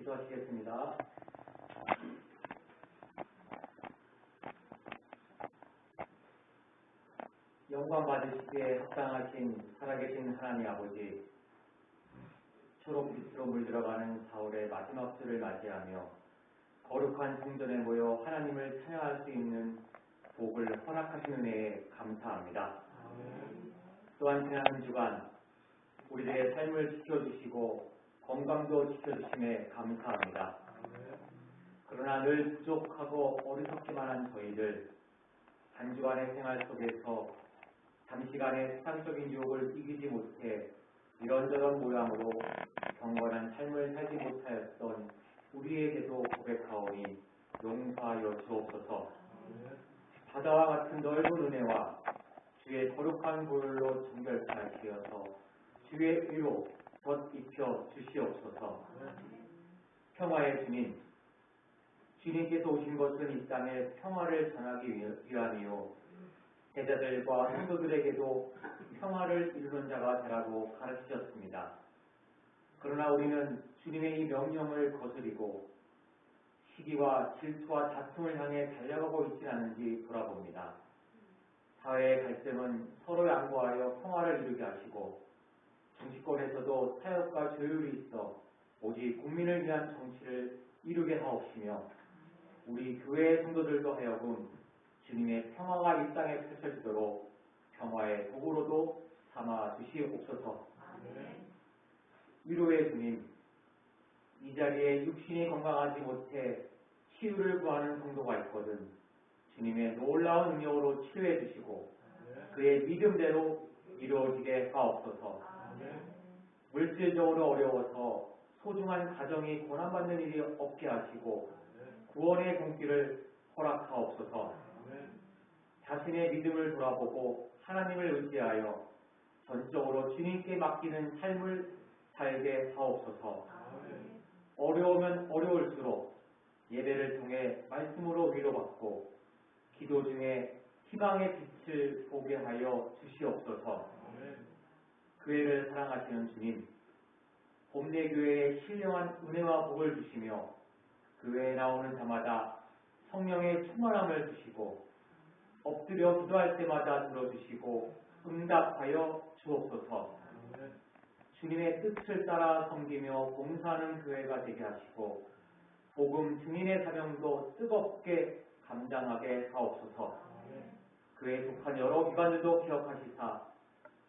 기도하시겠습니다. 영광 받으시기에 합당하신 살아계신 하나님 아버지, 초록빛으로 물들어가는 4월의 마지막 주를 맞이하며 거룩한 성전에 모여 하나님을 찬양할 수 있는 복을 허락하신 은혜에 감사합니다. 또한 지난 한 주간 우리들의 삶을 지켜주시고 건강도 지켜주심에 감사합니다. 그러나 늘 부족하고 어리석기만 한 저희들, 한 주간의 생활 속에서 잠시간의 세상적인 유혹을 이기지 못해 이런저런 모양으로 경건한 삶을 살지 못하였던 우리에게도 고백하오니 용서하여 주옵소서. 바다와 같은 넓은 은혜와 주의 거룩한 보혈로 정결하시어서 주의 의로 덧입혀 주시옵소서. 평화의 주님, 주님께서 오신 것은 이 땅에 평화를 전하기 위함이요 제자들과 성도들에게도 평화를 이루는 자가 되라고 가르치셨습니다. 그러나 우리는 주님의 이 명령을 거스리고 시기와 질투와 다툼을 향해 달려가고 있지 않은지 돌아봅니다. 사회의 갈등은 서로 양보하여 평화를 이루게 하시고 정치권에서도 타협과 조율이 있어 오직 국민을 위한 정치를 이루게 하옵시며 우리 교회의 성도들도 하여금 주님의 평화가 이 땅에 펼쳐지도록 평화의 도구로도 삼아 주시옵소서. 위로의 주님, 이 자리에 육신이 건강하지 못해 치유를 구하는 성도가 있거든 주님의 놀라운 능력으로 치료해 주시고 그의 믿음대로 이루어지게 하옵소서. 물질적으로 어려워서 소중한 가정이 고난받는 일이 없게 하시고 구원의 손길을 허락하옵소서. 자신의 믿음을 돌아보고 하나님을 의지하여 전적으로 주님께 맡기는 삶을 살게 하옵소서. 어려우면 어려울수록 예배를 통해 말씀으로 위로받고 기도 중에 희망의 빛을 보게 하여 주시옵소서. 교회를 사랑하시는 주님, 봄내교회에 신령한 은혜와 복을 주시며 교회에 나오는 자마다 성령의 충만함을 주시고 엎드려 기도할 때마다 들어주시고 응답하여 주옵소서. 주님의 뜻을 따라 섬기며 봉사하는 교회가 되게 하시고 복음 증인의 사명도 뜨겁게 감당하게 하옵소서. 교회에 속한 여러 기관들도 기억하시사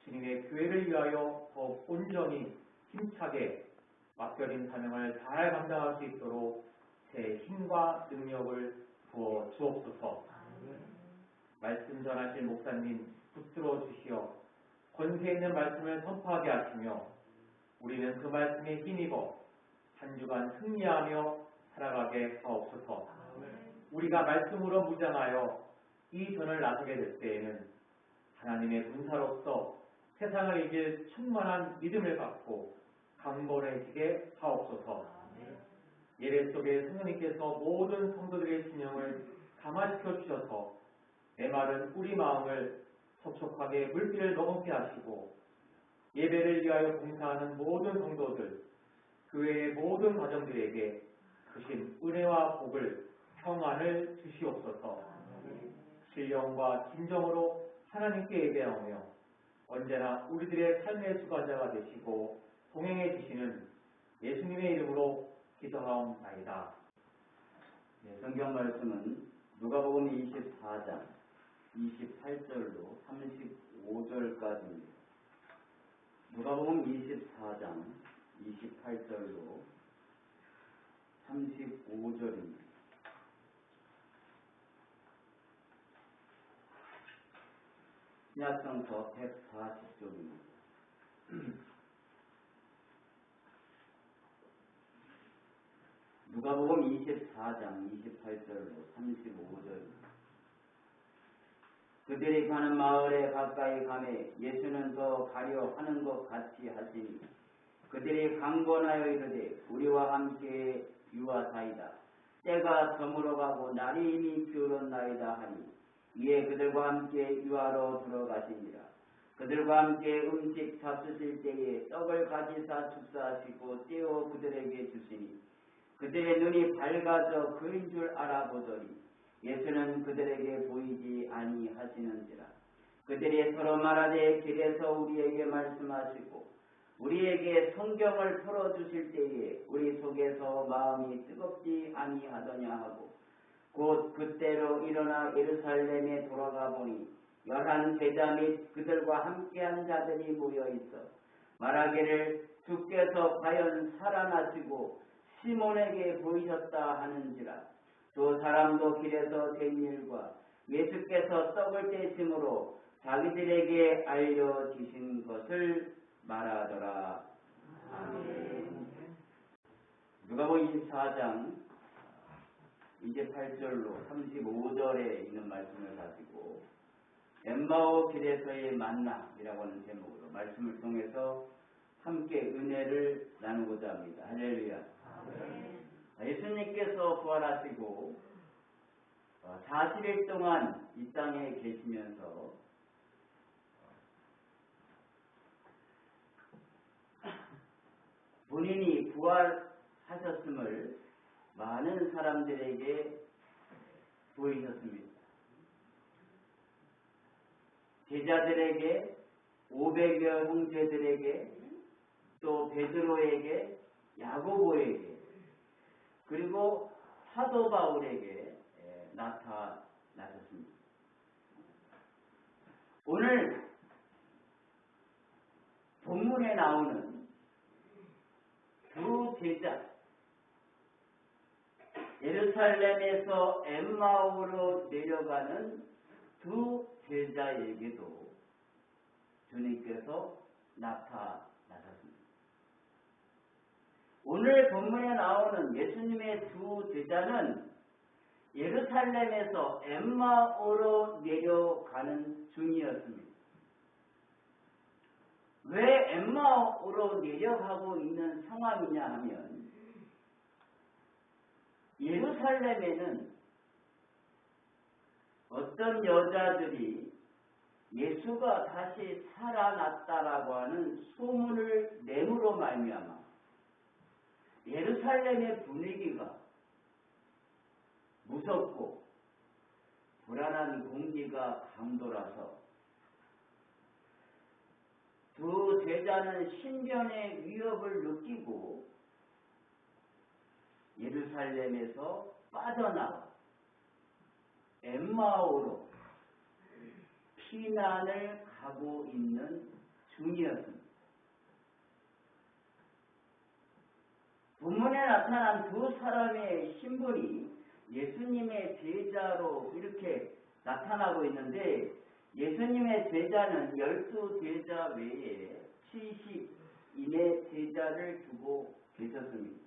주님의 교회를 위하여 더욱 온전히 힘차게 맡겨진 사명을 잘 감당할 수 있도록 제 힘과 능력을 부어 주옵소서. 말씀 전하실 목사님 붙들어 주시어 권세 있는 말씀을 선포하게 하시며 우리는 그 말씀에 힘입어 한 주간 승리하며 살아가게 하옵소서. 우리가 말씀으로 무장하여 이 전을 나서게 될 때에는 하나님의 군사로서 세상을 이길 충만한 믿음을 갖고 강건해지게 하옵소서. 예배 속에 성령님께서 모든 성도들의 심령을 감화시켜 주셔서 메마른 우리 마음을 촉촉하게 물기를 머금게 하시고 예배를 위하여 봉사하는 모든 성도들, 교회의 모든 가정들에게 크신 은혜와 복을, 평안을 주시옵소서. 신령과 진정으로 하나님께 예배하며 언제나 우리들의 삶의 주관자가 되시고 동행해 주시는 예수님의 이름으로 기도하옵나이다. 성경 말씀은 누가복음 24장 28절로 35절까지입니다. 누가복음 24장 28절로 35절입니다. 신약성서 140쪽입니다. 누가복음 24장 28절로 35절입니다. 그들이 가는 마을에 가까이 가매 예수는 더 가려 하는 것 같이 하시니 그들이 강권하여 이르되 우리와 함께 유하사이다. 때가 저물어가고 날이 이미 기울었나이다 하니 이에 그들과 함께 유하로 들어가시니라. 그들과 함께 음식 잡수실 때에 떡을 가지사 축사하시고 떼어 그들에게 주시니 그들의 눈이 밝아져 그인 줄 알아보더니 예수는 그들에게 보이지 아니하시는지라. 그들이 서로 말하되 길에서 우리에게 말씀하시고 우리에게 성경을 풀어주실 때에 우리 속에서 마음이 뜨겁지 아니하더냐 하고 곧 그때로 일어나 예루살렘에 돌아가 보니 11 제자 및 그들과 함께한 자들이 모여 있어 말하기를 주께서 과연 살아나시고 시몬에게 보이셨다 하는지라. 또 사람도 길에서 된 일과 예수께서 떡을 떼심으로 자기들에게 알려주신 것을 말하더라. 아멘. 누가복음 24장 이제 8절로 35절에 있는 말씀을 가지고 엠마오 길에서의 만남이라고 하는 제목으로 말씀을 통해서 함께 은혜를 나누고자 합니다. 할렐루야. 아멘. 예수님께서 부활하시고 40일 동안 이 땅에 계시면서 본인이 부활하셨음을 많은 사람들에게 보이셨습니다. 제자들에게, 500여 형제들에게, 또 베드로에게, 야고보에게, 그리고 사도 바울에게 나타나셨습니다. 오늘 본문에 나오는 두 제자, 예루살렘에서 엠마오로 내려가는 두 제자에게도 주님께서 나타나셨습니다. 오늘 본문에 나오는 예수님의 두 제자는 예루살렘에서 엠마오로 내려가는 중이었습니다. 왜 엠마오로 내려가고 있는 상황이냐 하면 예루살렘에는 어떤 여자들이 예수가 다시 살아났다라고 하는 소문을 내므로 말미암아 예루살렘의 분위기가 무섭고 불안한 공기가 감돌아서 두 제자는 신변의 위협을 느끼고 예루살렘에서 빠져나와 엠마오로 피난을 가고 있는 중이었습니다. 본문에 나타난 두 사람의 신분이 예수님의 제자로 이렇게 나타나고 있는데 예수님의 제자는 12제자 외에 70인의 제자를 두고 계셨습니다.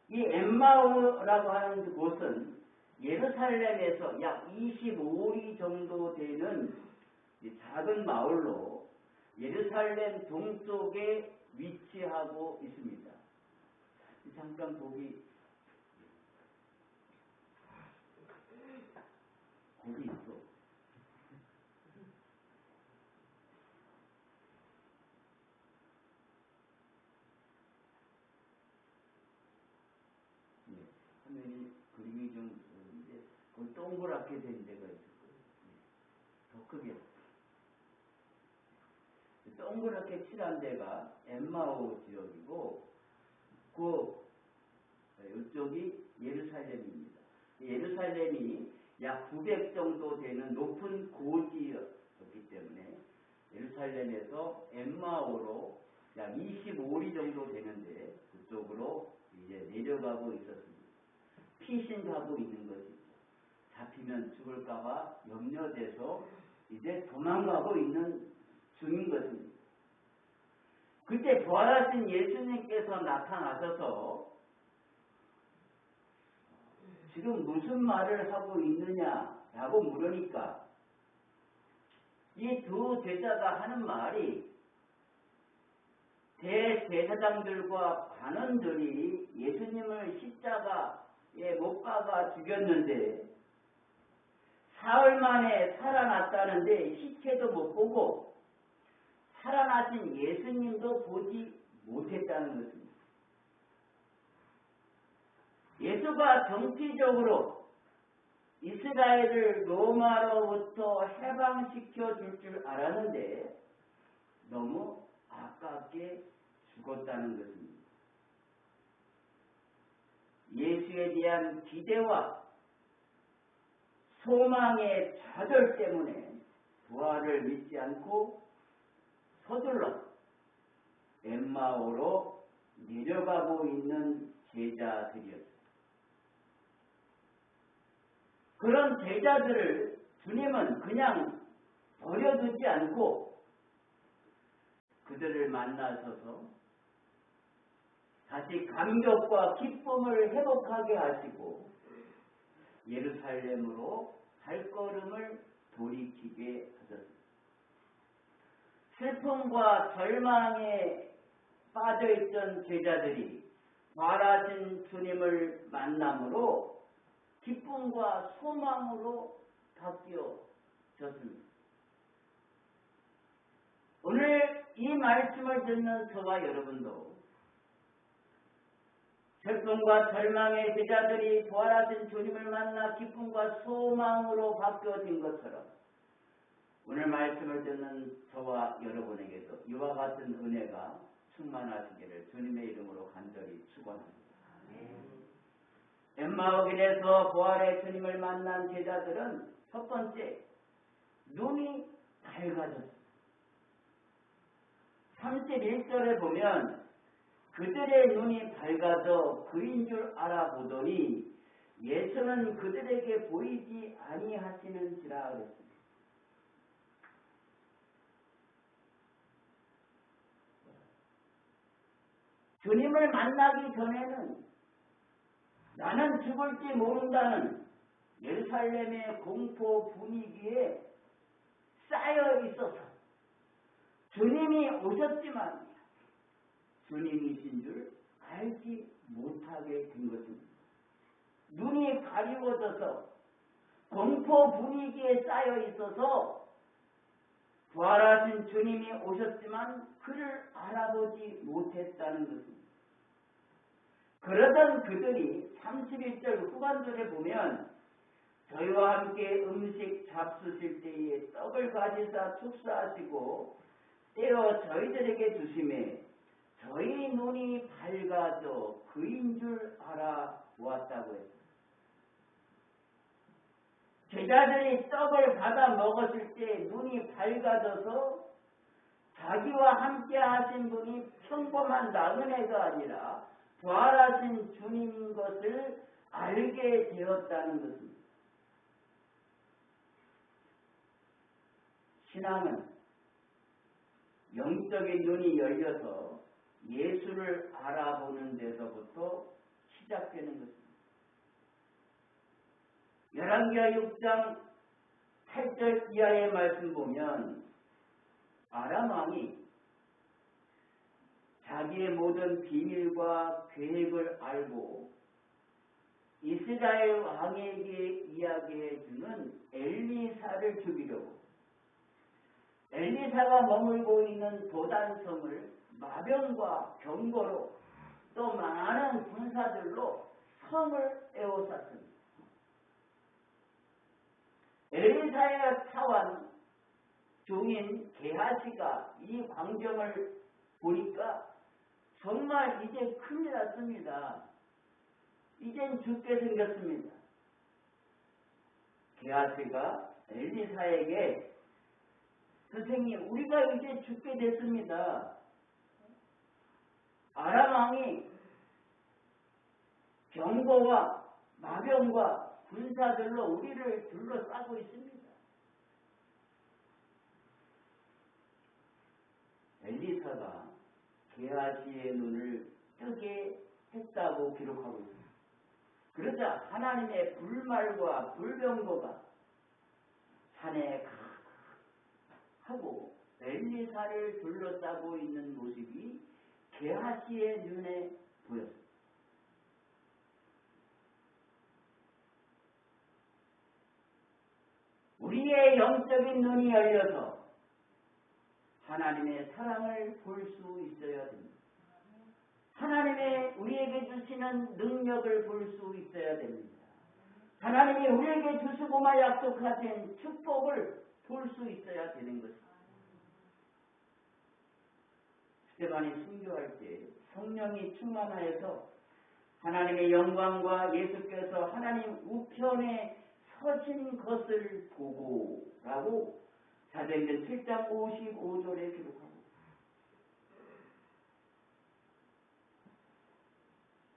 이 엠마오라고 하는 곳은 예루살렘에서 약 25리 정도 되는 작은 마을로 예루살렘 동쪽에 위치하고 있습니다. 잠깐 거기 있어. 화면이 그림이 좀 이제 거기 동그랗게 된 데가 있을 거예요. 더 크게. 동그랗게 칠한 데가 엠마오 지역이고 이쪽이 예루살렘입니다. 예루살렘이 약 900 정도 되는 높은 고지였기 때문에 예루살렘에서 엠마오로 약 25리 정도 되는데 그쪽으로 이제 내려가고 있었습니다. 피신하고 있는 것이죠. 잡히면 죽을까봐 염려돼서 이제 도망가고 있는 중인 것입니다. 그때 부활하신 예수님께서 나타나셔서 지금 무슨 말을 하고 있느냐라고 물으니까 이 두 제자가 하는 말이 대제사장들과 관원들이 예수님을 십자가에 못 박아 죽였는데 사흘 만에 살아났다는데 시체도 못 보고 살아나신 예수님도 보지 못했다는 것입니다. 예수가 정치적으로 이스라엘을 로마로부터 해방시켜 줄 알았는데 너무 아깝게 죽었다는 것입니다. 예수에 대한 기대와 소망의 좌절 때문에 부활을 믿지 않고 서둘러 엠마오로 내려가고 있는 제자들이었습니다. 그런 제자들을 주님은 그냥 버려두지 않고 그들을 만나셔서 다시 감격과 기쁨을 회복하게 하시고 예루살렘으로 발걸음을 돌이키게 하셨습니다. 슬픔과 절망에 빠져있던 제자들이 부활하신 주님을 만남으로 기쁨과 소망으로 바뀌어졌습니다. 오늘 이 말씀을 듣는 저와 여러분도 슬픔과 절망의 제자들이 부활하신 주님을 만나 기쁨과 소망으로 바뀌어진 것처럼 오늘 말씀을 듣는 저와 여러분에게도 이와 같은 은혜가 충만하시기를 주님의 이름으로 간절히 축원합니다. 엠마오길에서 부활의 주님을 만난 제자들은 첫 번째, 눈이 밝아졌습니다. 31절에 보면 그들의 눈이 밝아져 그인 줄 알아보더니 예수는 그들에게 보이지 아니하시는지라 그랬습니다. 주님을 만나기 전에는 나는 죽을지 모른다는 예루살렘의 공포 분위기에 쌓여 있어서 주님이 오셨지만 주님이신 줄 알지 못하게 된 것입니다. 눈이 가리워져서 공포 분위기에 쌓여 있어서 부활하신 주님이 오셨지만 그를 알아보지 못했다는 것입니다. 그러던 그들이 31절 후반절에 보면 저희와 함께 음식 잡수실 때에 떡을 가지사 축사하시고 떼어 저희들에게 주시매 저희 눈이 밝아져 그인 줄 알아보았다고 했습니다. 제자들이 떡을 받아 먹었을 때 눈이 밝아져서 자기와 함께 하신 분이 평범한 나그네가 아니라 부활하신 주님인 것을 알게 되었다는 것입니다. 신앙은 영적인 눈이 열려서 예수를 알아보는 데서부터 시작되는 것입니다. 열왕기하 6장 8절 이하의 말씀 보면 아람 왕이 자기의 모든 비밀과 계획을 알고 이스라엘 왕에게 이야기해 주는 엘리사를 죽이려고 엘리사가 머물고 있는 도단성을 마병과 병거로 또 많은 군사들로 성을 에워쌌습니다. 엘리사의 사원 종인 게하시가 이 광경을 보니까 정말 이제 큰일 났습니다. 이젠 죽게 생겼습니다. 게하시가 엘리사에게 선생님, 우리가 이제 죽게 됐습니다. 아람 왕이 병거와 마병과 군사들로 우리를 둘러싸고 있습니다. 엘리사가 게하시의 눈을 뜨게 했다고 기록하고 있습니다. 그러자 하나님의 불말과 불병거가 산에 하고 엘리사를 둘러싸고 있는 모습이 게하시의 눈에 보였습니다. 우리의 영적인 눈이 열려서 하나님의 사랑을 볼 수 있어야 됩니다. 하나님의 우리에게 주신 주시는 능력을 볼 수 있어야 됩니다. 하나님이 우리에게 주시고만 약속하신 축복을 볼 수 있어야 되는 것입니다. 스데반이 순교할 때 성령이 충만하여서 하나님의 영광과 예수께서 하나님 우편에 서신 것을 보고라고 사도행전 7장 55절에 기록합니다.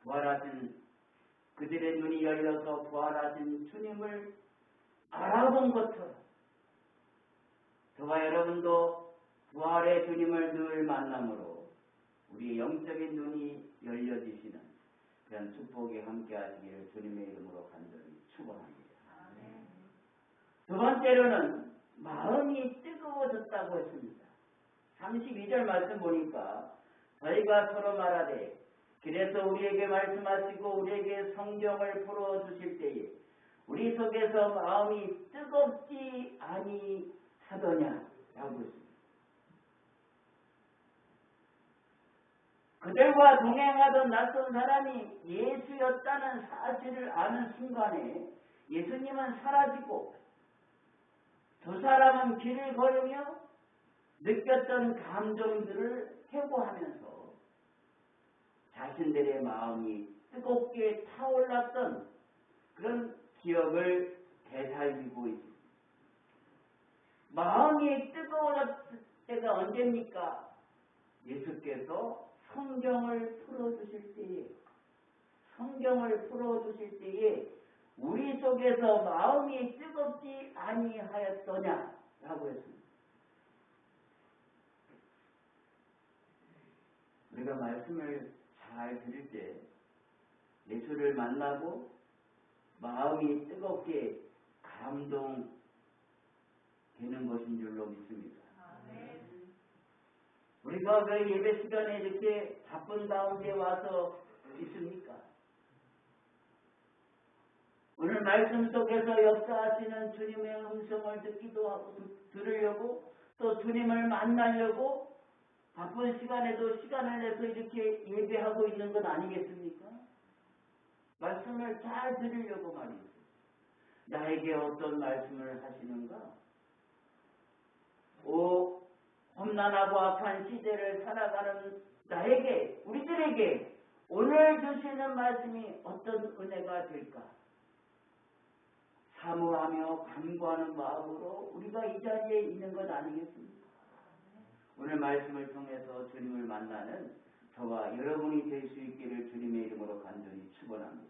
부활하신 그들의 눈이 열려서 부활하신 주님을 알아본 것처럼 저와 여러분도 부활의 주님을 늘 만남으로 우리의 영적인 눈이 열려지시는 그런 축복에 함께 하시기를 주님의 이름으로 간절히 축원합니다. 두 번째로는 마음이 뜨거워졌다고 했습니다. 32절 말씀 보니까 저희가 서로 말하되 그래서 우리에게 말씀하시고 우리에게 성경을 풀어주실 때에 우리 속에서 마음이 뜨겁지 아니하더냐라고 했습니다. 그들과 동행하던 낯선 사람이 예수였다는 사실을 아는 순간에 예수님은 사라지고 두 사람은 길을 걸으며 느꼈던 감정들을 회고하면서 자신들의 마음이 뜨겁게 타올랐던 그런 기억을 되살리고 있습니다. 마음이 뜨거워졌을 때가 언제입니까? 예수께서 성경을 풀어주실 때에 우리 속에서 마음이 뜨겁지 아니하였더냐라고 했습니다. 우리가 말씀을 잘 들을 때 예수를 만나고 마음이 뜨겁게 감동되는 것인 줄로 믿습니다. 우리가 왜 예배 시간에 이렇게 바쁜 가운데 와서 있습니까? 오늘 말씀 속에서 역사하시는 주님의 음성을 듣기도 하고 들으려고 또 주님을 만나려고 바쁜 시간에도 시간을 내서 이렇게 예배하고 있는 것 아니겠습니까? 말씀을 잘 들으려고 말이죠. 나에게 어떤 말씀을 하시는가? 험난하고 악한 시대를 살아가는 나에게, 우리들에게 오늘 주시는 말씀이 어떤 은혜가 될까? 사모하며 간구하는 마음으로 우리가 이 자리에 있는 것 아니겠습니까? 오늘 말씀을 통해서 주님을 만나는 저와 여러분이 될 수 있기를 주님의 이름으로 간절히 축원합니다.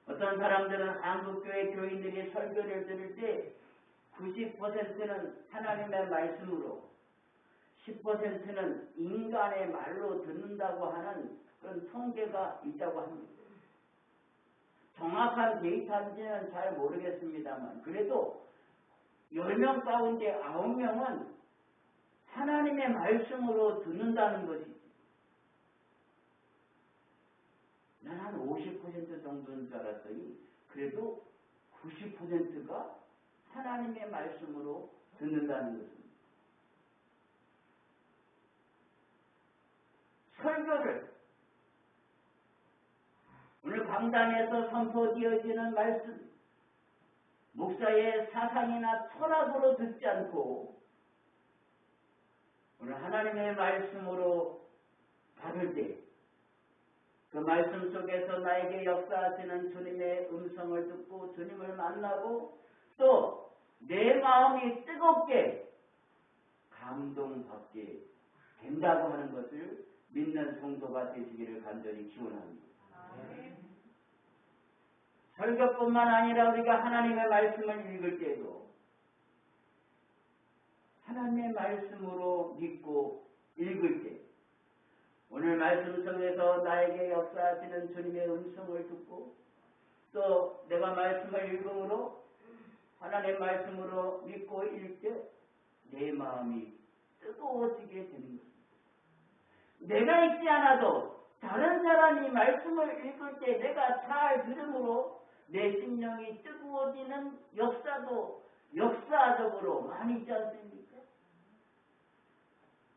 어떤 사람들은 한국교회 교인들이 설교를 들을 때 90%는 하나님의 말씀으로 10%는 인간의 말로 듣는다고 하는 그런 통계가 있다고 합니다. 정확한 데이터인지는 잘 모르겠습니다만 그래도 10명 가운데 9명은 하나님의 말씀으로 듣는다는 것이지. 난 한 50% 정도인 줄 알았더니 그래도 90%가 하나님의 말씀으로 듣는다는 것입니다. 설교를 오늘 강단에서 선포되어지는 말씀 목사의 사상이나 철학으로 듣지 않고 오늘 하나님의 말씀으로 받을 때 그 말씀 속에서 나에게 역사하시는 주님의 음성을 듣고 주님을 만나고 또 내 마음이 뜨겁게 감동받게 된다고 하는 것을 믿는 성도가 되시기를 간절히 기원합니다. 설교뿐만 아니라 우리가 하나님의 말씀을 읽을 때도 하나님의 말씀으로 믿고 읽을 때 오늘 말씀 속에서 나에게 역사하시는 주님의 음성을 듣고 또 내가 말씀을 읽음으로 하나님의 말씀으로 믿고 읽을 때 내 마음이 뜨거워지게 되는 것입니다. 내가 읽지 않아도 다른 사람이 말씀을 읽을 때 내가 잘 들음으로 내 심령이 뜨거워지는 역사도 역사적으로 많이 있지 않습니까?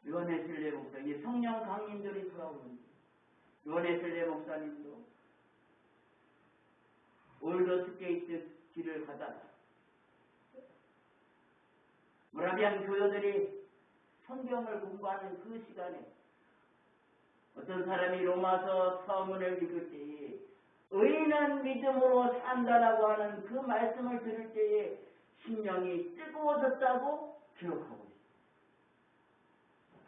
요한의 신뢰 목사, 이 성령 강림들이 돌아오는데 요네슬레 목사님도 올더스테이트 길을 가다가 모라비안 교요들이 성경을 공부하는 그 시간에 어떤 사람이 로마서 서문을 읽을 때에 의인은 믿음으로 산다라고 하는 그 말씀을 들을 때에 심령이 뜨거워졌다고 기록하고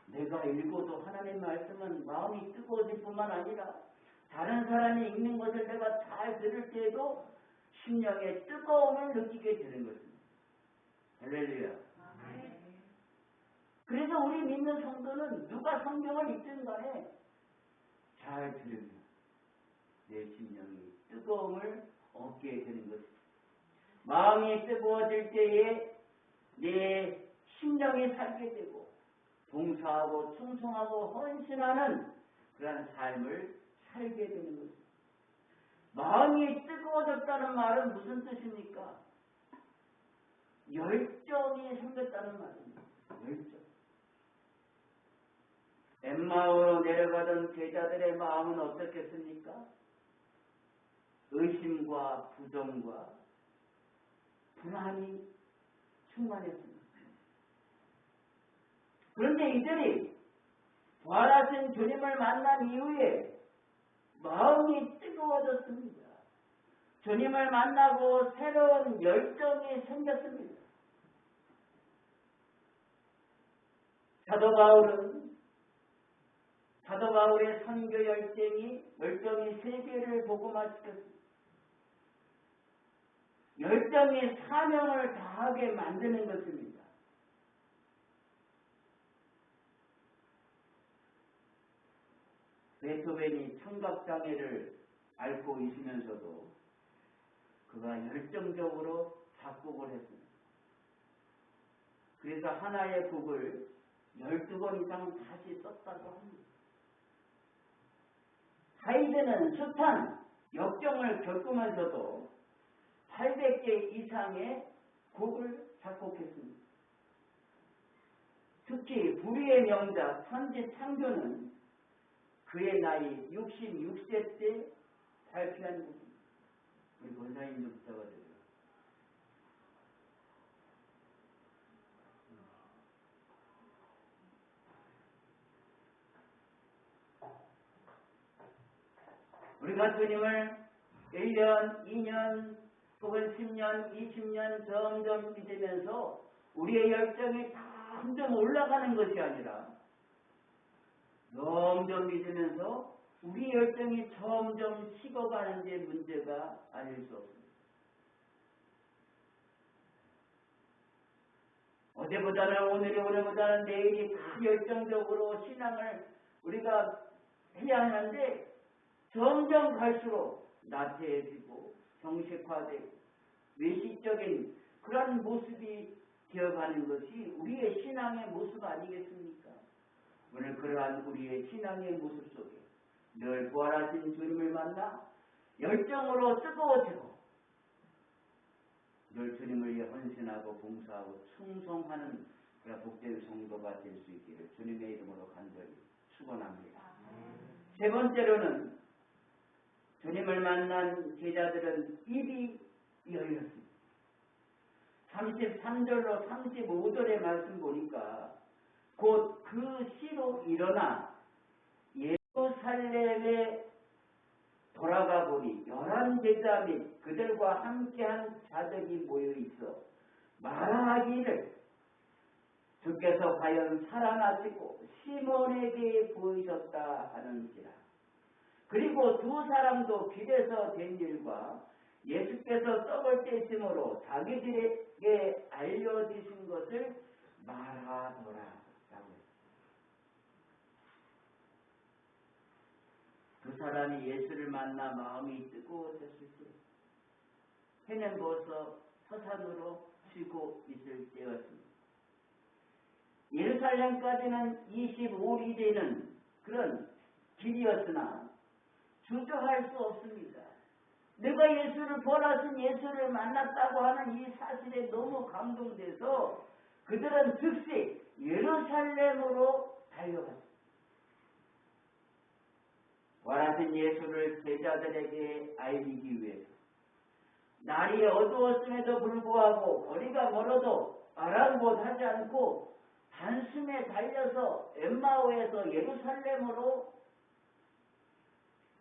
있습니다. 내가 읽어도 하나님 말씀은 마음이 뜨거워질 뿐만 아니라 다른 사람이 읽는 것을 내가 잘 들을 때에도 심령의 뜨거움을 느끼게 되는 것입니다. 할렐루야. 그래서 우리 믿는 성도는 누가 성경을 읽든 간에 잘 들으면 내 심령이 뜨거움을 얻게 되는 것입니다. 마음이 뜨거워질 때에 내 심령이 살게 되고 봉사하고 충성하고 헌신하는 그런 삶을 살게 되는 것입니다. 마음이 뜨거워졌다는 말은 무슨 뜻입니까? 열정이 생겼다는 말입니다. 열정. 엠마오로 내려가던 제자들의 마음은 어떻겠습니까? 의심과 부정과 불안이 충만했습니다. 그런데 이들이 부활하신 주님을 만난 이후에 마음이 뜨거워졌습니다. 주님을 만나고 새로운 열정이 생겼습니다. 사도 바울의 선교 열정이 세계를 복음화시켰습니다. 열정이 사명을 다하게 만드는 것입니다. 베토벤이 청각장애를 앓고 있으면서도 그가 열정적으로 작곡을 했습니다. 그래서 하나의 곡을 12번 이상 다시 썼다고 합니다. 하이든은 숱한 역경을 겪으면서도 800개 이상의 곡을 작곡했습니다. 특히 불의의 명작 천지창조는 그의 나이 66세 때 발표한 곡입니다. 우리 권사님도 붙잡아줘요. 우리가 주님을 1년, 2년, 혹은 10년, 20년 점점 믿으면서 우리의 열정이 점점 올라가는 것이 아니라 점점 믿으면서 우리 열정이 점점 식어가는 데 문제가 아닐 수 없습니다. 어제보다는 오늘이, 오늘보다는 내일이 다 열정적으로 신앙을 우리가 해야 하는데 점점 갈수록 나태해지고 정식화되고 외식적인 그런 모습이 되어가는 것이 우리의 신앙의 모습 아니겠습니까? 오늘 그러한 우리의 신앙의 모습 속에 늘 부활하신 주님을 만나 열정으로 뜨거워지고 늘 주님을 위해 헌신하고 봉사하고 충성하는 그런 복된 성도가 될 수 있기를 주님의 이름으로 간절히 축원합니다. 세 번째로는 주님을 만난 제자들은 입이 열렸습니다. 33절로 35절의 말씀 보니까 곧 그 시로 일어나 예루살렘에 돌아가 보니 11제자 및 그들과 함께한 자들이 모여 있어 말하기를 주께서 과연 살아나시고 시몬에게 보이셨다 하는지라. 그리고 두 사람도 길에서 된 일과 예수께서 떡을 떼심으로 자기들에게 알려주신 것을 말하더라. 두 사람이 예수를 만나 마음이 뜨거워졌을 때 해는 벌써 서산으로 쉬고 있을 때였습니다. 예루살렘까지는 25리 되는 그런 길이었으나 주저할 수 없습니다. 내가 예수를 부활하신 예수를 만났다고 하는 이 사실에 너무 감동돼서 그들은 즉시 예루살렘으로 달려갔습니다. 부활하신 부활하신 예수를 제자들에게 알리기 위해서 날이 어두웠음에도 불구하고 거리가 멀어도 아랑곳하지 않고 단숨에 달려서 엠마오에서 예루살렘으로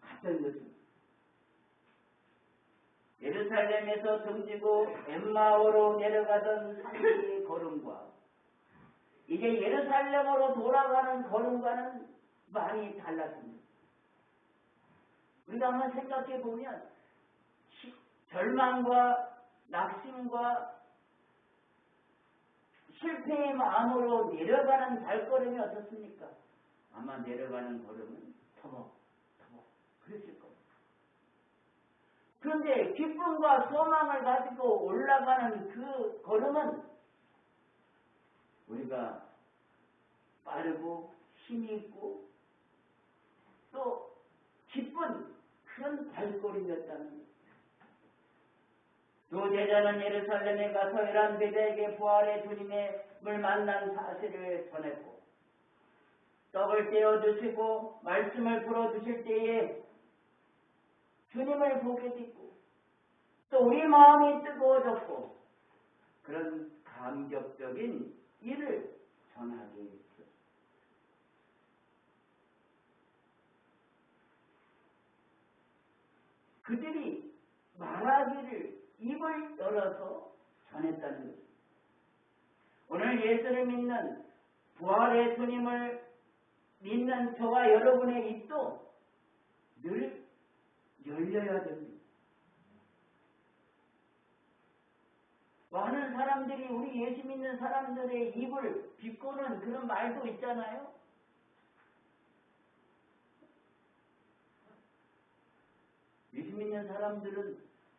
갔던 것입니다. 예루살렘에서 등지고 엠마오로 내려가던 산길의 걸음과 이제 예루살렘으로 돌아가는 걸음과는 많이 달랐습니다. 우리가 한번 생각해 보면 절망과 낙심과 실패의 마음으로 내려가는 발걸음이 어떻습니까? 아마 내려가는 걸음은 터벅터벅 그랬을 겁니다. 그런데 기쁨과 소망을 가지고 올라가는 그 걸음은 우리가 빠르고 힘이 있고 또 기쁜 그런 발걸음이었다는 거예요. 두 제자는 예루살렘에 가서 11제자에게 부활의 주님을 만난 사실을 전했고 떡을 떼어주시고 말씀을 풀어주실 때에 주님을 보게 됐고 또 우리 마음이 뜨거워졌고 그런 감격적인 일을 전하게 했습니다. 그들이 말하기를 입을 열어서 전했다는 것입니다. 오늘 예수를 믿는 부활의 주님을 믿는 저와 여러분의 입도 늘 열려야 됩니다. 많은 사람들이 우리 예수 믿는 사람들의 입을 비꼬는 그런 말도 있잖아요. 예수 믿는 사람들은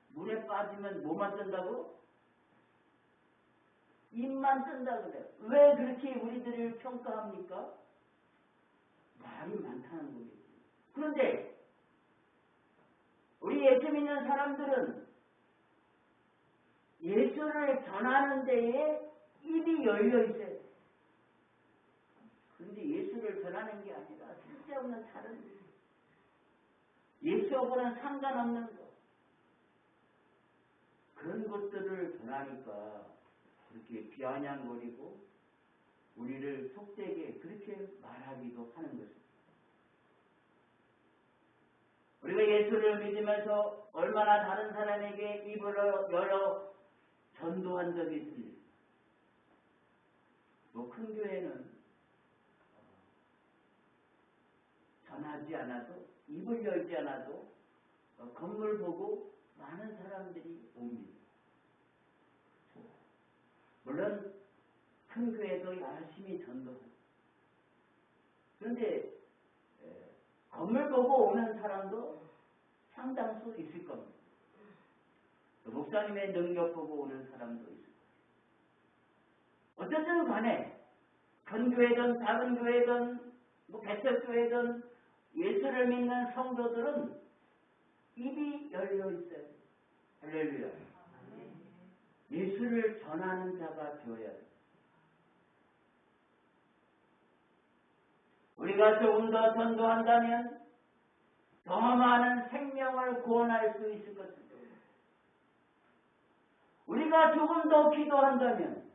물에 빠지면 뭐만 뜬다고? 입만 뜬다고 그래요. 왜 그렇게 우리들을 평가합니까? 말이 많다는 거겠죠. 그런데 우리 예수 믿는 사람들은 예수를 전하는 데에 입이 열려 있어요. 그런데 예수를 전하는 게 아니라 쓸데없는 다른 예수하고는 상관없는 것 그런 것들을 전하니까 그렇게 비아냥거리고 우리를 속되게 그렇게 말하기도 하는 것입니다. 우리가 예수를 믿으면서 얼마나 다른 사람에게 입을 열어 전도한 적이 있습니다. 또 큰 교회는 전하지 않아도 입을 열지 않아도 건물 보고 많은 사람들이 옵니다. 물론 큰 교회도 열심히 전도합니다. 그런데 건물 보고 오는 사람도 상당수 있을 겁니다. 목사님의 능력 보고 오는 사람도 있을 겁니다. 어쨌든 간에 큰 교회든 작은 교회든 개척교회든 예수를 믿는 성도들은 입이 열려 있어요. 할렐루야. 예수를 전하는 자가 되어야 돼요. 우리가 조금 더 전도한다면 더 많은 생명을 구원할 수 있을 것입니다. 우리가 조금 더 기도한다면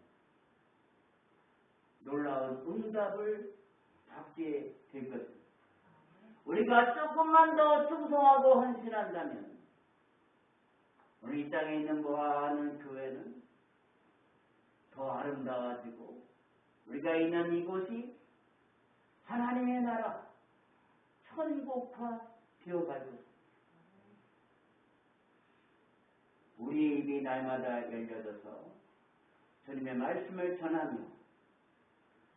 놀라운 응답을 받게 될 것입니다. 우리가 조금만 더 충성하고 헌신한다면 오늘 이 땅에 있는 모아하는 교회는 더 아름다워지고 우리가 있는 이곳이 하나님의 나라 천국화 되어가지고 우리 입이 날마다 열려져서 주님의 말씀을 전하며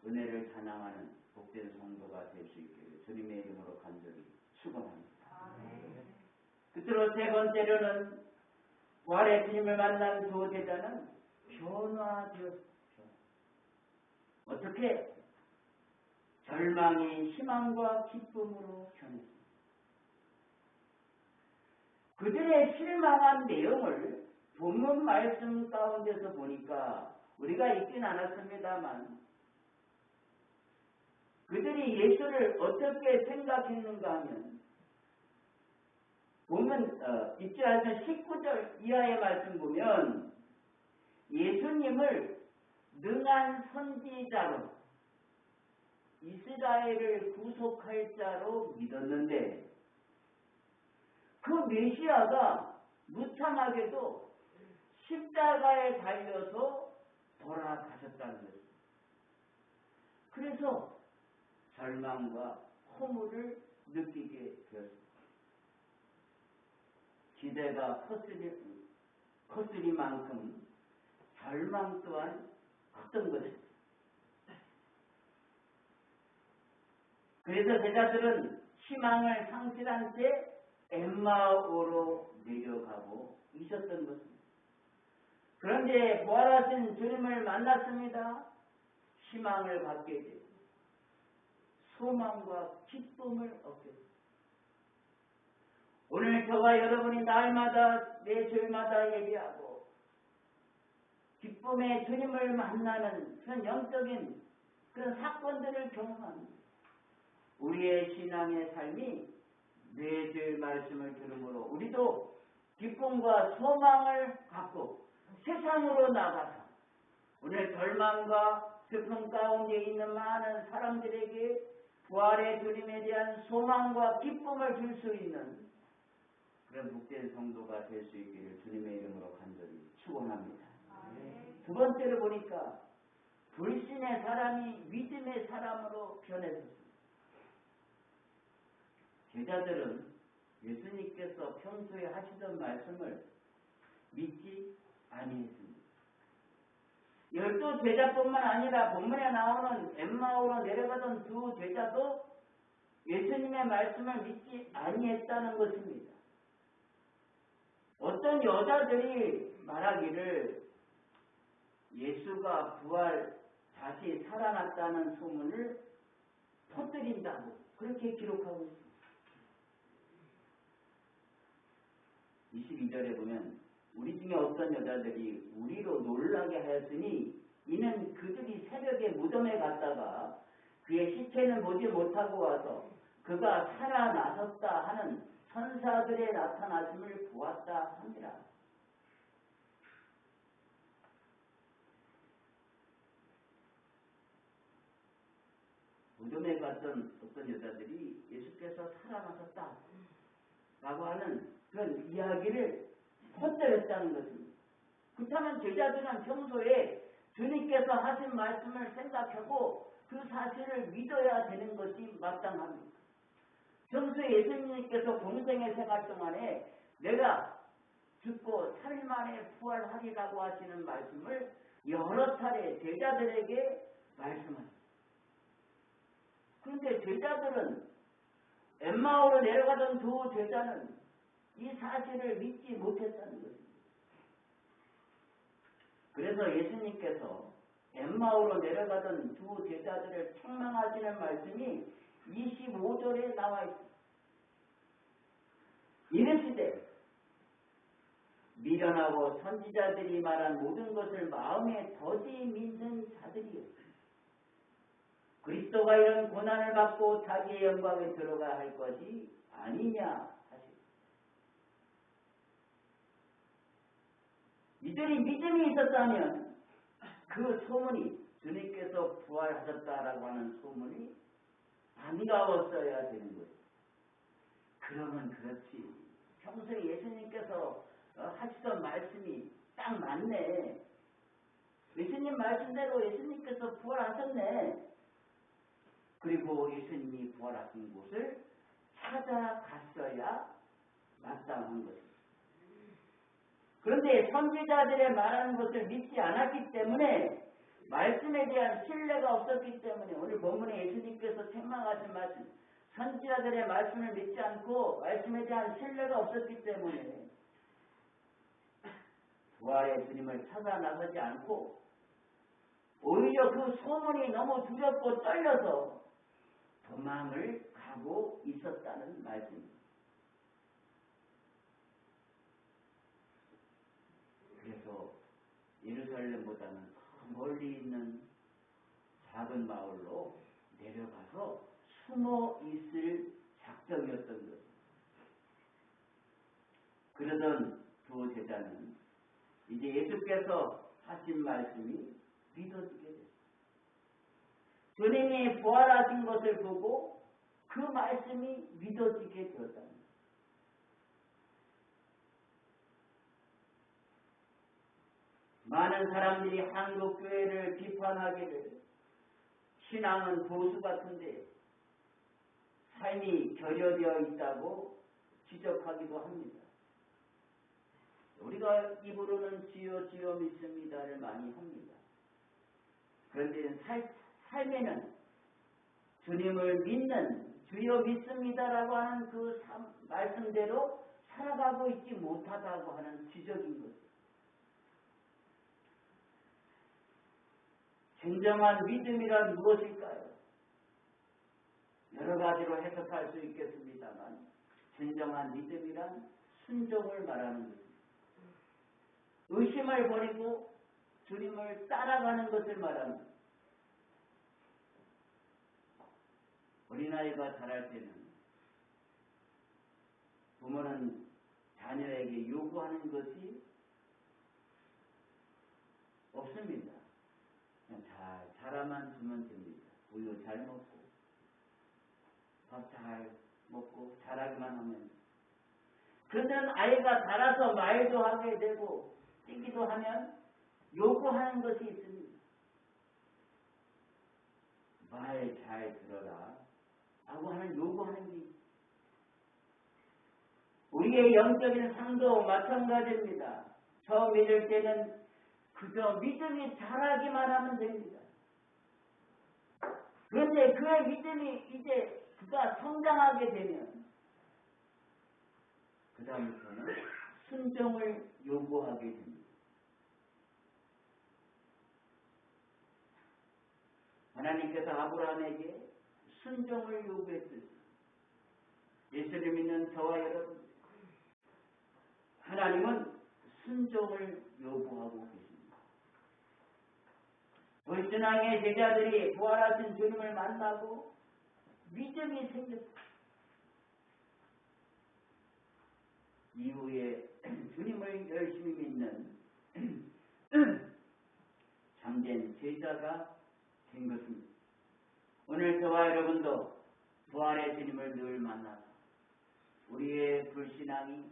은혜를 찬양하는 복된 성도가 될 수 있기를 주님의 이름으로 간절히 축원합니다. 끝으로 세 번째로는 부활의 주님을 만난 두 제자는 변화되었습니다. 어떻게? 절망이 희망과 기쁨으로 변했습니다. 그들의 실망한 내용을 본문 말씀 가운데서 보니까 우리가 읽진 않았습니다만 그들이 예수를 어떻게 생각했는가 하면 보면 1절 19절 이하의 말씀 보면 예수님을 능한 선지자로 이스라엘을 구속할 자로 믿었는데 그 메시아가 무참하게도 십자가에 달려서 돌아가셨다는 것입니다. 그래서 절망과 허물을 느끼게 되었습니다. 기대가 컸으리만큼 절망 또한 컸던 것입니다. 그래서 제자들은 희망을 상실한 채 엠마오로 내려가고 있었던 것입니다. 그런데 부활하신 주님을 만났습니다. 희망을 갖게 되고 소망과 기쁨을 얻게 됩니다. 오늘 저와 여러분이 날마다 매주일마다 예배하고 기쁨의 주님을 만나는 그런 영적인 그런 사건들을 경험합니다. 우리의 신앙의 삶이 매주일 말씀을 들으므로 우리도 기쁨과 소망을 갖고 세상으로 나가서 오늘 절망과 슬픔 가운데 있는 많은 사람들에게 부활의 주님에 대한 소망과 기쁨을 줄 수 있는 그런 복된 성도가 될 수 있기를 주님의 이름으로 간절히 축원합니다. 두 번째로 보니까 불신의 사람이 믿음의 사람으로 변해졌습니다. 제자들은 예수님께서 평소에 하시던 말씀을 믿지 아니했습니다. 12 제자뿐만 아니라 본문에 나오는 엠마오로 내려가던 두 제자도 예수님의 말씀을 믿지 아니했다는 것입니다. 어떤 여자들이 말하기를 예수가 부활 다시 살아났다는 소문을 퍼뜨린다고 그렇게 기록하고 있습니다. 22절에 보면 우리 중에 어떤 여자들이 우리로 놀라게 하였으니 이는 그들이 새벽에 무덤에 갔다가 그의 시체는 보지 못하고 와서 그가 살아나섰다 하는 천사들의 나타나심을 보았다 합니다. 무덤에 갔던 어떤 여자들이 예수께서 살아나셨다 라고 하는 그런 이야기를 퍼뜨렸다는 것입니다. 그렇다면 제자들은 평소에 주님께서 하신 말씀을 생각하고 그 사실을 믿어야 되는 것이 마땅합니다. 평소에 예수님께서 공생의 생활 동안에 내가 죽고 3일 만에 부활하리라고 하시는 말씀을 여러 차례 제자들에게 말씀하셨습니다. 그런데 제자들은 엠마오로 내려가던 두 제자는 이 사실을 믿지 못했다는 것입니다. 그래서 예수님께서 엠마오로 내려가던 두 제자들을 책망하시는 말씀이 25절에 나와 있습니다. 이르시되 미련하고 선지자들이 말한 모든 것을 마음에 더디 믿는 자들이요 그리스도가 이런 고난을 받고 자기의 영광에 들어가야 할 것이 아니냐 하시고 이들이 믿음이 있었다면 그 소문이 주님께서 부활하셨다라고 하는 소문이 반가웠어야 되는 거예요. 그러면 그렇지. 평소에 예수님께서 하시던 말씀이 딱 맞네. 예수님 말씀대로 예수님께서 부활하셨네. 그리고 예수님이 부활하신 곳을 찾아갔어야 마땅한 것입니다. 그런데 선지자들의 말하는 것을 믿지 않았기 때문에 말씀에 대한 신뢰가 없었기 때문에 오늘 본문에 예수님께서 책망하신 말씀 선지자들의 말씀을 믿지 않고 말씀에 대한 신뢰가 없었기 때문에 부활의 주님을 찾아 나서지 않고 오히려 그 소문이 너무 두렵고 떨려서 도망을 가고 있었다는 말씀입니다. 그래서 예루살렘보다는 더 멀리 있는 작은 마을로 내려가서 숨어 있을 작정이었던 것입니다. 그러던 두 제자는 이제 예수께서 하신 말씀이 믿어지게 됐어요. 주님이 부활하신 것을 보고 그 말씀이 믿어지게 되었다. 많은 사람들이 한국교회를 비판하기를 신앙은 보수 같은데 삶이 결여되어 있다고 지적하기도 합니다. 우리가 입으로는 주여 주여 믿습니다를 많이 합니다. 그런데 삶에는 주님을 믿는 주여 믿습니다라고 하는 그 말씀대로 살아가고 있지 못하다고 하는 지적인 것입니다. 진정한 믿음이란 무엇일까요? 여러 가지로 해석할 수 있겠습니다만 진정한 믿음이란 순종을 말하는 것입니다. 의심을 버리고 주님을 따라가는 것을 말합니다. 어린아이가 자랄 때는 부모는 자녀에게 요구하는 것이 없습니다. 그냥 잘 자라만 두면 됩니다. 우유 잘 먹고 밥 잘 먹고 자라기만 하면. 그런데 아이가 자라서 말도 하게 되고 뛰기도 하면 요구하는 것이 있습니다. 말 잘 들어라 라고 하는 요구하는 게 있습니다. 우리의 영적인 삶도 마찬가지입니다. 처음 믿을 때는 그저 믿음이 자라기만 하면 됩니다. 그런데 그의 믿음이 이제 그가 성장하게 되면 그 다음부터는 순종을 요구하게 됩니다. 하나님께서 아브라함에게 순종을 요구했습니다. 예수를 믿는 저와 여러분, 하나님은 순종을 요구하고 계십니다. 불신앙의 제자들이 부활하신 주님을 만나고 믿음이 생겼습니다. 이후에 주님을 열심히 믿는 참된 제자가 된 것입니다. 오늘 저와 여러분도 부활의 주님을 늘 만나서 우리의 불신앙이,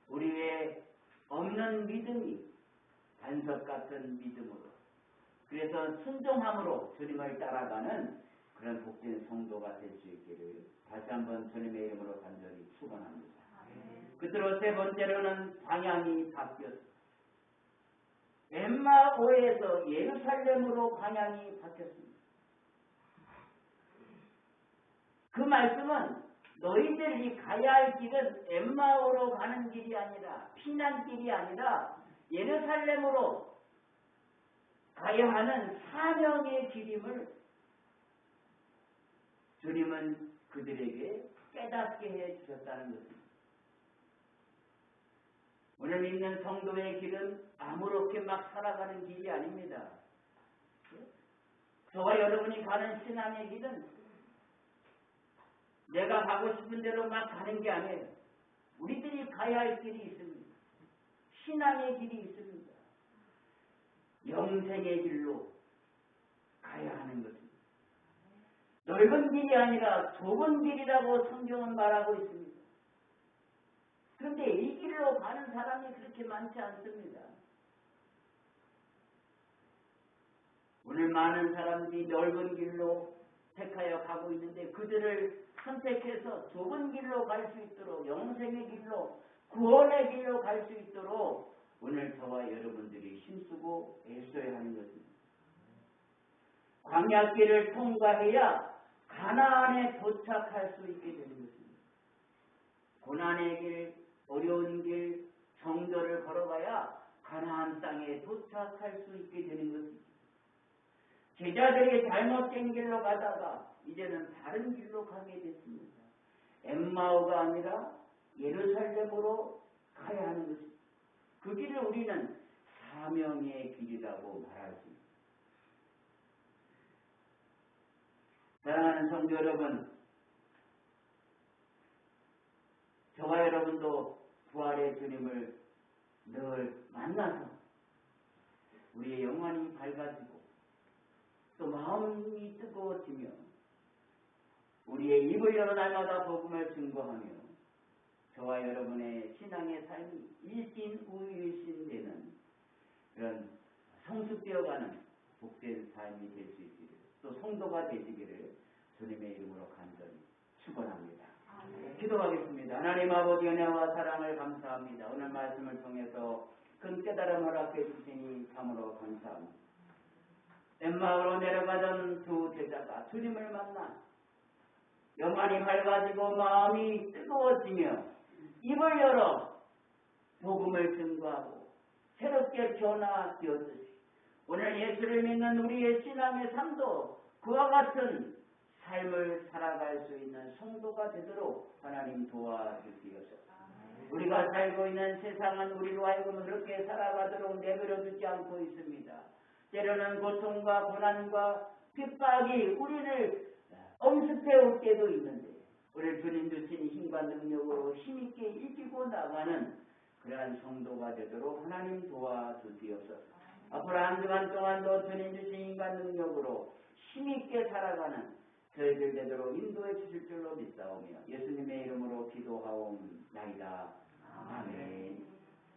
우리의 없는 믿음이 반석 같은 믿음으로, 그래서 순종함으로 주님을 따라가는 그런 복된 성도가 될 수 있기를 다시 한번 주님의 이름으로 간절히 축원합니다. 끝으로 세 번째로는 방향이 바뀌었습니다. 엠마오에서 예루살렘으로 방향이 바뀌었습니다. 그 말씀은 너희들이 가야 할 길은 엠마오로 가는 길이 아니라, 피난길이 아니라 예루살렘으로 가야 하는 사명의 길임을 주님은 그들에게 깨닫게 해 주셨다는 것입니다. 오늘 믿는 성도의 길은 아무렇게 막 살아가는 길이 아닙니다. 저와 여러분이 가는 신앙의 길은 내가 가고 싶은 대로 막 가는 게 아니에요. 우리들이 가야 할 길이 있습니다. 신앙의 길이 있습니다. 영생의 길로 가야 하는 것입니다. 넓은 길이 아니라 좁은 길이라고 성경은 말하고 있습니다. 그런데 이 길로 가는 사람이 그렇게 많지 않습니다. 오늘 많은 사람들이 넓은 길로 택하여 가고 있는데 그들을 선택해서 좁은 길로 갈 수 있도록, 영생의 길로, 구원의 길로 갈 수 있도록 오늘 저와 여러분들이 힘쓰고 애써야 하는 것입니다. 광야길을 통과해야 가나안에 도착할 수 있게 되는 것입니다. 고난의 길, 어려운 길, 정도를 걸어가야 가나안 땅에 도착할 수 있게 되는 것입니다. 제자들이 잘못된 길로 가다가 이제는 다른 길로 가게 됐습니다. 엠마오가 아니라 예루살렘으로 가야 하는 것입니다. 그 길을 우리는 사명의 길이라고 말할 수 있습니다. 사랑하는 성도 여러분, 저와 여러분도 부활의 뜨거워지며 우리의 입을 열어 날마다 복음을 증거하며 저와 여러분의 신앙의 삶이 일신우일신되는 그런 성숙되어가는 복된 삶이 될 수 있기를 또 성도가 되시기를 주님의 이름으로 간절히 축원합니다. 기도하겠습니다. 하나님 아버지 은혜와 사랑을 감사합니다. 오늘 말씀을 통해서 큰 깨달음 허락해 주시니 참으로 감사합니다. 엠마오로 내려가던 두 제자가 주님을 만나 영안이 밝아지고 마음이 뜨거워지며 입을 열어 복음을 증거하고 새롭게 변화되었듯이 오늘 예수를 믿는 우리의 신앙의 삶도 그와 같은 삶을 살아갈 수 있는 성도가 되도록 하나님 도와주시옵소서. 우리가 살고 있는 세상은 우리로 하여금 그렇게 살아가도록 내버려 두지 않고 있습니다. 때로는 고통과 고난과 핍박이 우리를 엄습해 올 때도 있는데 우리 주님 주신 힘과 능력으로 힘있게 이기고 나가는 그러한 성도가 되도록 하나님 도와주시옵소서. 앞으로 한 주간 동안도 주님 주신 힘과 능력으로 힘있게 살아가는 저희들 되도록 인도해 주실 줄로 믿사오며 예수님의 이름으로 기도하옵나이다. 아멘.